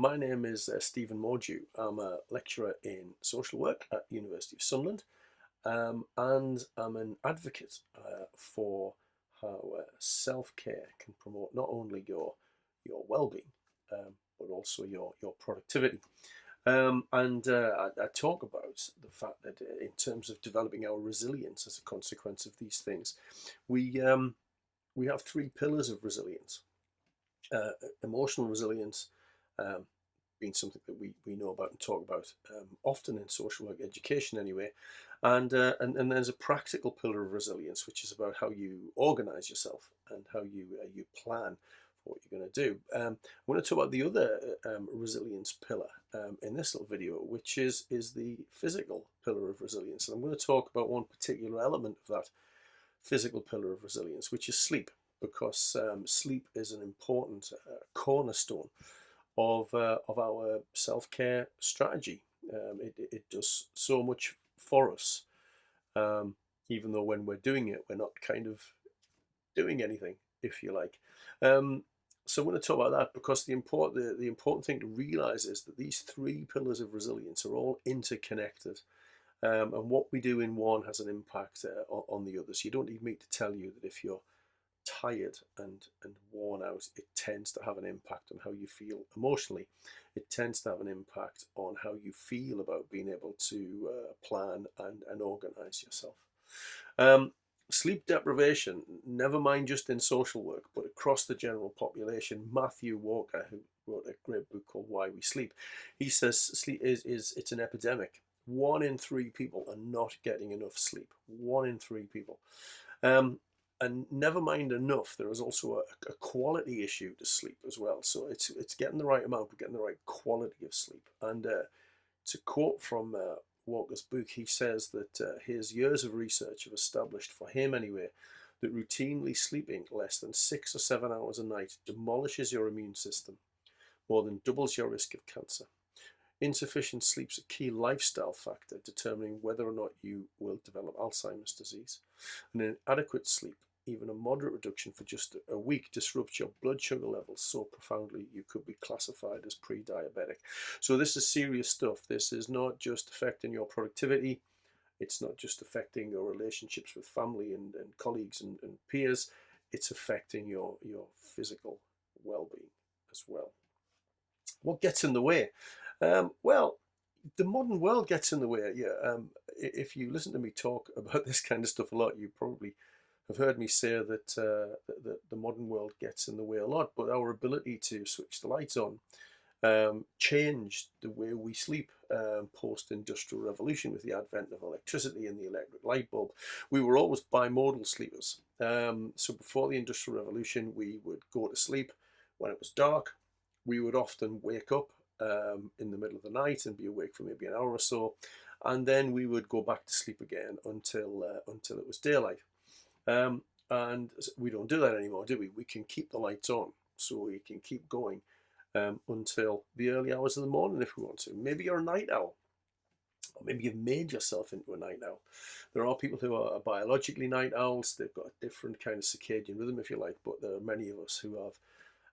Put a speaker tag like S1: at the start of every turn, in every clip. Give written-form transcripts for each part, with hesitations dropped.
S1: My name is Stephen Mordue. I'm a lecturer in social work at the University of Sunderland, and I'm an advocate for how self-care can promote not only your well-being, but also your productivity. I talk about the fact that in terms of developing our resilience as a consequence of these things, we um, we have three pillars of resilience: uh, emotional resilience, um, being something that we know about and talk about often in social work education anyway. And there's a practical pillar of resilience, which is about how you organize yourself and how you plan for what you're going to do. I want to talk about the other resilience pillar in this little video, which is the physical pillar of resilience. And I'm going to talk about one particular element of that physical pillar of resilience, which is sleep, because sleep is an important cornerstone of our self-care strategy. It does so much for us, even though when we're doing it, we're not kind of doing anything, if you like. So I'm going to talk about that because the important thing to realize is that these three pillars of resilience are all interconnected. And what we do in one has an impact on the others. You don't need me to tell you that if you're tired and worn out, it tends to have an impact on how you feel emotionally. It tends to have an impact on how you feel about being able to plan and organize yourself. Um, Sleep deprivation, never mind just in social work, but across the general population. Matthew Walker, who wrote a great book called Why We Sleep, he says sleep is it's an epidemic. 1 in 3 people are not getting enough sleep. 1 in 3 people. Um, and never mind enough, there is also a quality issue to sleep as well. So it's getting the right amount, but getting the right quality of sleep. And to quote from Walker's book, he says that his years of research have established, for him anyway, that routinely sleeping less than 6 or 7 hours a night demolishes your immune system, more than doubles your risk of cancer. Insufficient sleep is a key lifestyle factor determining whether or not you will develop Alzheimer's disease. And inadequate sleep, even a moderate reduction for just a week, disrupts your blood sugar levels so profoundly you could be classified as pre-diabetic. So this is serious stuff. This is not just affecting your productivity. It's not just affecting your relationships with family and colleagues and peers. It's affecting your physical well-being as well. What gets in the way? Well, the modern world gets in the way. Yeah, if you listen to me talk about this kind of stuff a lot, you probably have heard me say that the modern world gets in the way a lot. But our ability to switch the lights on changed the way we sleep post-industrial revolution with the advent of electricity and the electric light bulb. We were always bimodal sleepers. So before the industrial revolution, we would go to sleep when it was dark. We would often wake up in the middle of the night and be awake for maybe an hour or so, and then we would go back to sleep again until it was daylight. And we don't do that anymore, do we? We can keep the lights on, so we can keep going until the early hours of the morning if we want to. Maybe you're a night owl, or maybe you've made yourself into a night owl. There are people who are biologically night owls. They've got a different kind of circadian rhythm, if you like, but there are many of us who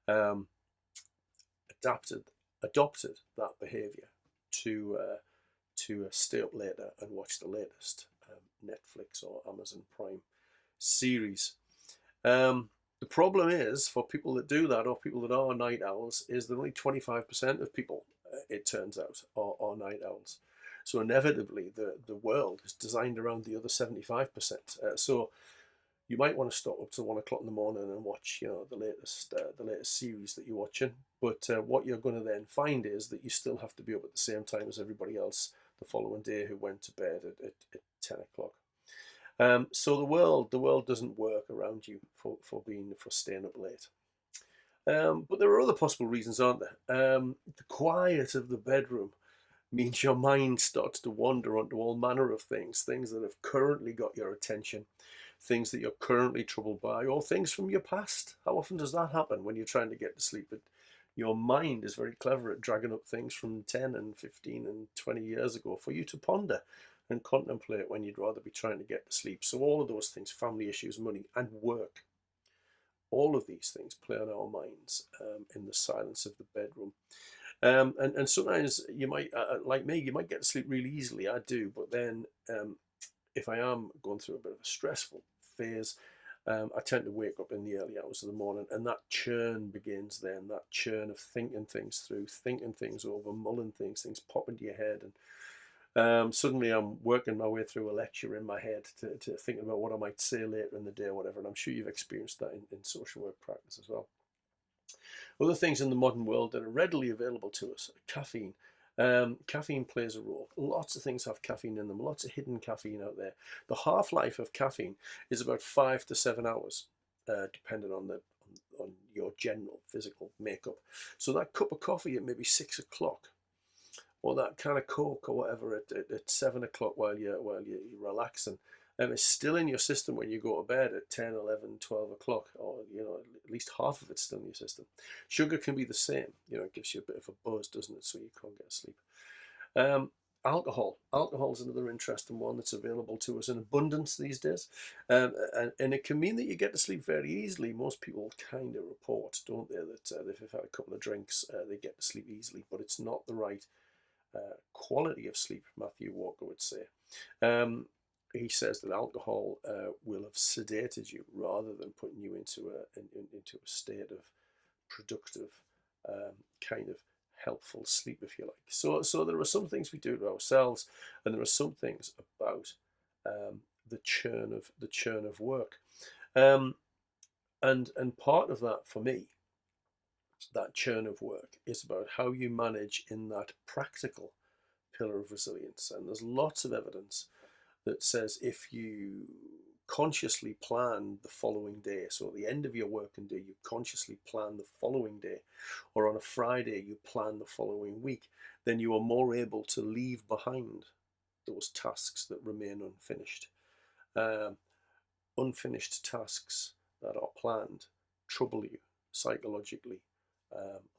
S1: have adopted that behaviour to stay up later and watch the latest Netflix or Amazon Prime series. The problem is, for people that do that, or people that are night owls, is that only 25% of people, it turns out, are night owls. So inevitably, the world is designed around the other 75%. So you might want to stop up till 1 o'clock in the morning and watch, the latest series that you're watching. But what you're going to then find is that you still have to be up at the same time as everybody else the following day who went to bed at 10 o'clock. So the world doesn't work around you for staying up late. But there are other possible reasons, aren't there? The quiet of the bedroom means your mind starts to wander onto all manner of things that have currently got your attention, things that you're currently troubled by, or things from your past. How often does that happen when you're trying to get to sleep? Your mind is very clever at dragging up things from 10 and 15 and 20 years ago for you to ponder and contemplate when you'd rather be trying to get to sleep. So all of those things, family issues, money, and work, all of these things play on our minds in the silence of the bedroom. And sometimes you might, like me, you might get to sleep really easily. I do, but then if I am going through a bit of a stressful phase, I tend to wake up in the early hours of the morning, and that churn begins then. That churn of thinking things through, thinking things over, mulling things pop into your head, and suddenly I'm working my way through a lecture in my head to thinking about what I might say later in the day or whatever. And I'm sure you've experienced that in social work practice as well. Other things in the modern world that are readily available to us: caffeine. Caffeine plays a role. Lots of things have caffeine in them, lots of hidden caffeine out there. The half-life of caffeine is about 5 to 7 hours, depending on on your general physical makeup. So that cup of coffee at maybe 6 o'clock, or that kind of Coke or whatever at 7 o'clock while you're relaxing, it's still in your system when you go to bed at 10, 11, 12 o'clock, or at least half of it's still in your system. Sugar can be the same. It gives you a bit of a buzz, doesn't it? So you can't get asleep. Alcohol is another interesting one that's available to us in abundance these days, and it can mean that you get to sleep very easily. Most people kind of report, don't they, that if they've had a couple of drinks, they get to sleep easily, but it's not the right quality of sleep, Matthew Walker would say. He says that alcohol will have sedated you rather than putting you into a state of productive, kind of helpful sleep, if you like. So there are some things we do to ourselves, and there are some things about the churn of work, and part of that for me, that churn of work, is about how you manage in that practical pillar of resilience. And there's lots of evidence that says if you consciously plan the following day, so at the end of your working day, you consciously plan the following day, or on a Friday, you plan the following week, then you are more able to leave behind those tasks that remain unfinished. Unfinished tasks that are planned trouble you psychologically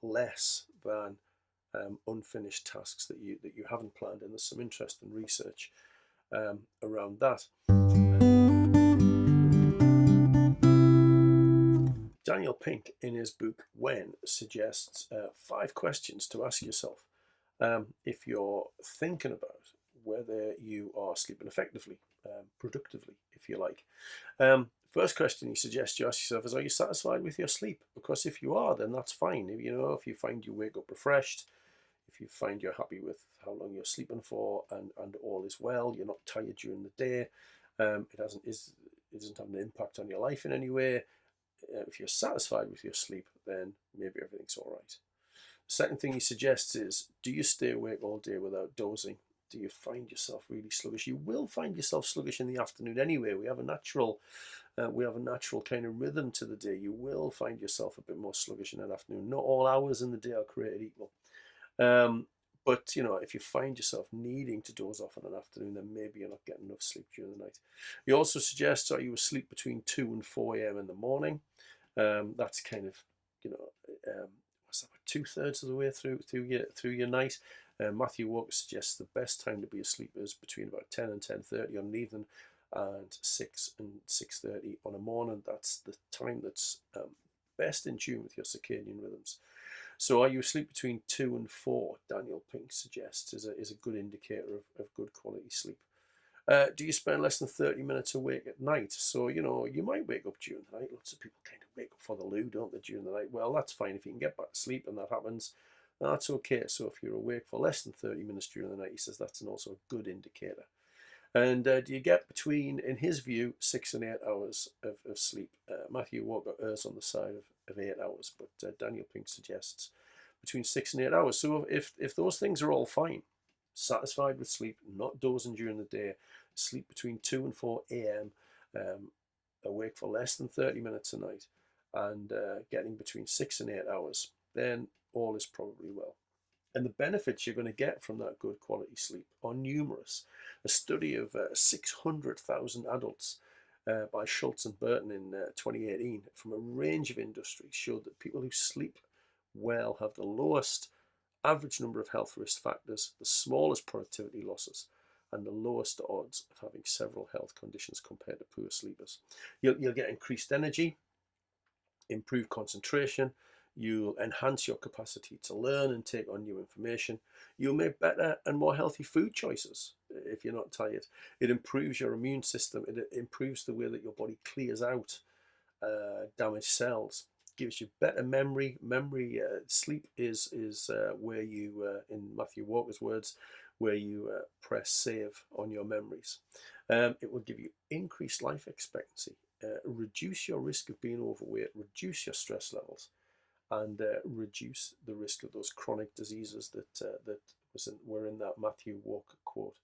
S1: less than unfinished tasks that you haven't planned. And there's some interesting research around that. Daniel Pink, in his book When, suggests 5 questions to ask yourself if you're thinking about whether you are sleeping effectively, productively, if you like. First question he suggests you ask yourself is, are you satisfied with your sleep? Because if you are, then that's fine. If you find you wake up refreshed, if you find you're happy with how long you're sleeping for, and all is well, you're not tired during the day, it doesn't have an impact on your life in any way. If you're satisfied with your sleep, then maybe everything's all right. The second thing he suggests is, do you stay awake all day without dozing? Do you find yourself really sluggish? You will find yourself sluggish in the afternoon anyway. We have a natural kind of rhythm to the day. You will find yourself a bit more sluggish in that afternoon. Not all hours in the day are created equal. But if you find yourself needing to doze off in an afternoon, then maybe you're not getting enough sleep during the night. He also suggests, are you asleep between 2 and 4 a.m. in the morning? That's kind of, what's that, 2/3 of the way through your night. Matthew Walker suggests the best time to be asleep is between about 10 and 10:30 on an evening, and 6 and 6:30 on a morning. That's the time that's best in tune with your circadian rhythms. So are you asleep between 2 and 4, Daniel Pink suggests, is a good indicator of good quality sleep. Do you spend less than 30 minutes awake at night? So, you might wake up during the night. Lots of people kind of wake up for the loo, don't they, during the night? Well, that's fine. If you can get back to sleep and that happens, that's okay. So if you're awake for less than 30 minutes during the night, he says that's also a good indicator. And do you get between, in his view, 6 and 8 hours of sleep? Matthew Walker errs on the side of 8 hours, but Daniel Pink suggests between 6 and 8 hours. So if those things are all fine, satisfied with sleep, not dozing during the day, sleep between 2 and 4 a.m., awake for less than 30 minutes a night, and getting between 6 and 8 hours, then all is probably well. And the benefits you're going to get from that good quality sleep are numerous. A study of 600,000 adults by Schultz and Burton in 2018 from a range of industries showed that people who sleep well have the lowest average number of health risk factors, the smallest productivity losses, and the lowest odds of having several health conditions compared to poor sleepers. You'll get increased energy, improved concentration, You'll enhance your capacity to learn and take on new information. You'll make better and more healthy food choices if you're not tired. It improves your immune system. It improves the way that your body clears out damaged cells. Gives you better memory. Sleep is where you, in Matthew Walker's words, where you press save on your memories. It will give you increased life expectancy, reduce your risk of being overweight, reduce your stress levels, and reduce the risk of those chronic diseases that were in that Matthew Walker quote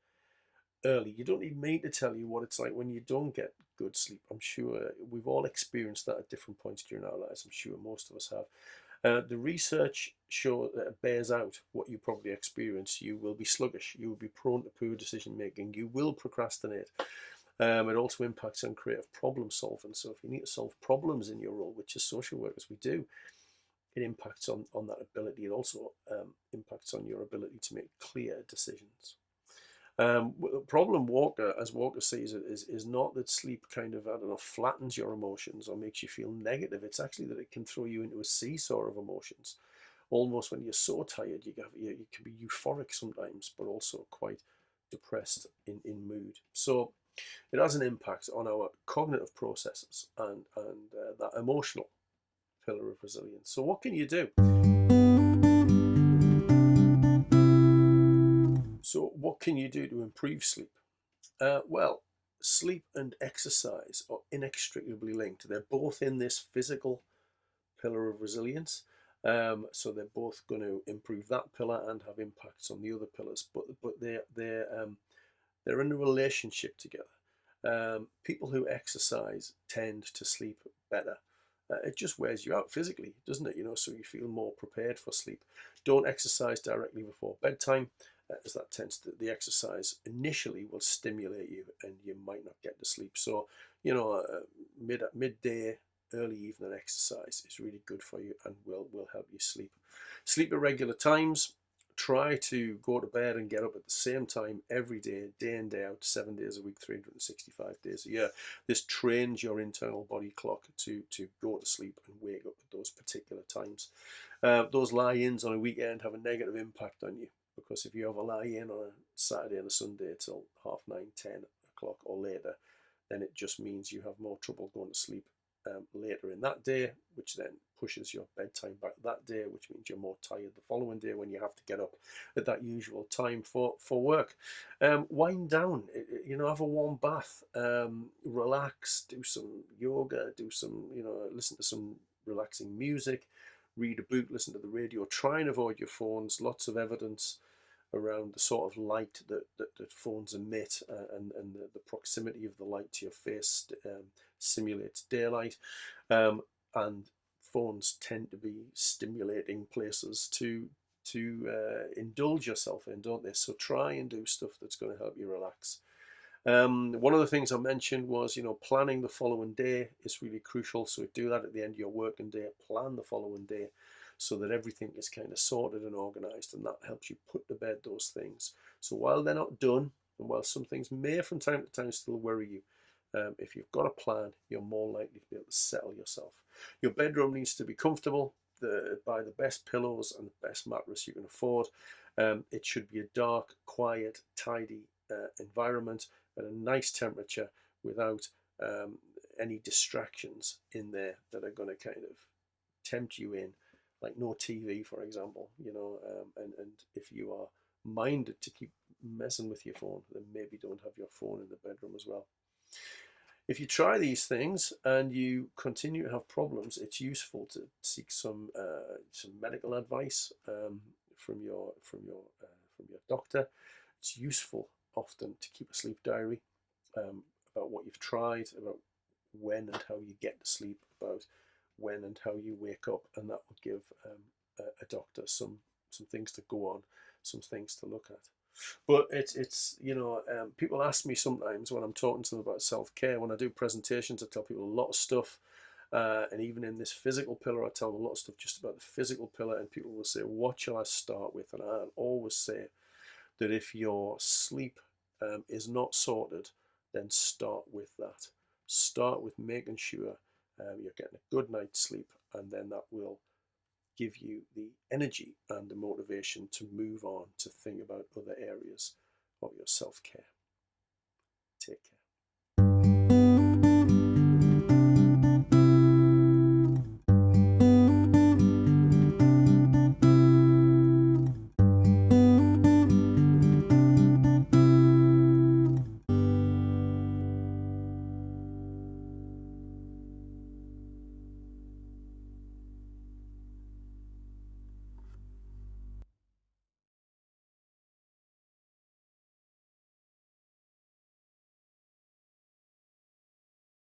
S1: early. You don't need me to tell you what it's like when you don't get good sleep. I'm sure we've all experienced that at different points during our lives. I'm sure most of us have. The research bears out what you probably experience. You will be sluggish. You will be prone to poor decision making. You will procrastinate. It also impacts on creative problem solving. So if you need to solve problems in your role, which as social workers we do, it impacts on that ability. It also impacts on your ability to make clear decisions. The problem as Walker sees it, is not that sleep kind of, I don't know, flattens your emotions or makes you feel negative. It's actually that it can throw you into a seesaw of emotions. Almost when you're so tired, you can be euphoric sometimes, but also quite depressed in mood. So it has an impact on our cognitive processes and that emotional pillar of resilience. So what can you do? So what can you do to improve sleep? Well, sleep and exercise are inextricably linked. They're both in this physical pillar of resilience. So they're both going to improve that pillar and have impacts on the other pillars. But they're in a relationship together. People who exercise tend to sleep better. It just wears you out physically, doesn't it? So you feel more prepared for sleep. Don't exercise directly before bedtime, as that tends to, the exercise initially will stimulate you and you might not get to sleep. So, midday, early evening exercise is really good for you and will help you sleep. Sleep at regular times. Try to go to bed and get up at the same time every day in, day out, 7 days a week, 365 days a year. This trains your internal body clock to go to sleep and wake up at those particular times. Those lie-ins on a weekend have a negative impact on you, because if you have a lie-in on a Saturday and a Sunday till 9:30, 10 o'clock or later, then it just means you have more trouble going to sleep later in that day, which then pushes your bedtime back that day, which means you're more tired the following day when you have to get up at that usual time for work. Wind down, have a warm bath, relax, do some yoga, listen to some relaxing music, read a book, listen to the radio, try and avoid your phones. Lots of evidence around the sort of light that phones emit, and the proximity of the light to your face simulates daylight, and phones tend to be stimulating places to indulge yourself in, don't they? So try and do stuff that's going to help you relax. One of the things I mentioned was, planning the following day is really crucial. So do that at the end of your working day. Plan the following day so that everything is kind of sorted and organized, and that helps you put to bed those things. So while they're not done, and while some things may from time to time still worry you, if you've got a plan, you're more likely to be able to settle yourself. Your bedroom needs to be comfortable. Buy the best pillows and the best mattress you can afford. It should be a dark, quiet, tidy environment at a nice temperature, without any distractions in there that are going to kind of tempt you in, like no TV, for example. And if you are minded to keep messing with your phone, then maybe don't have your phone in the bedroom as well. If you try these things and you continue to have problems, it's useful to seek some medical advice from your doctor. It's useful often to keep a sleep diary about what you've tried, about when and how you get to sleep, about when and how you wake up, and that will give a doctor some things to go on, some things to look at. But it's people ask me sometimes when I'm talking to them about self-care. When I do presentations, I tell people a lot of stuff, and even in this physical pillar, I tell them a lot of stuff just about the physical pillar, and people will say, what shall I start with? And I always say that if your sleep is not sorted, then start with that. Start with making sure you're getting a good night's sleep, and then that will give you the energy and the motivation to move on to think about other areas of your self-care. Take care.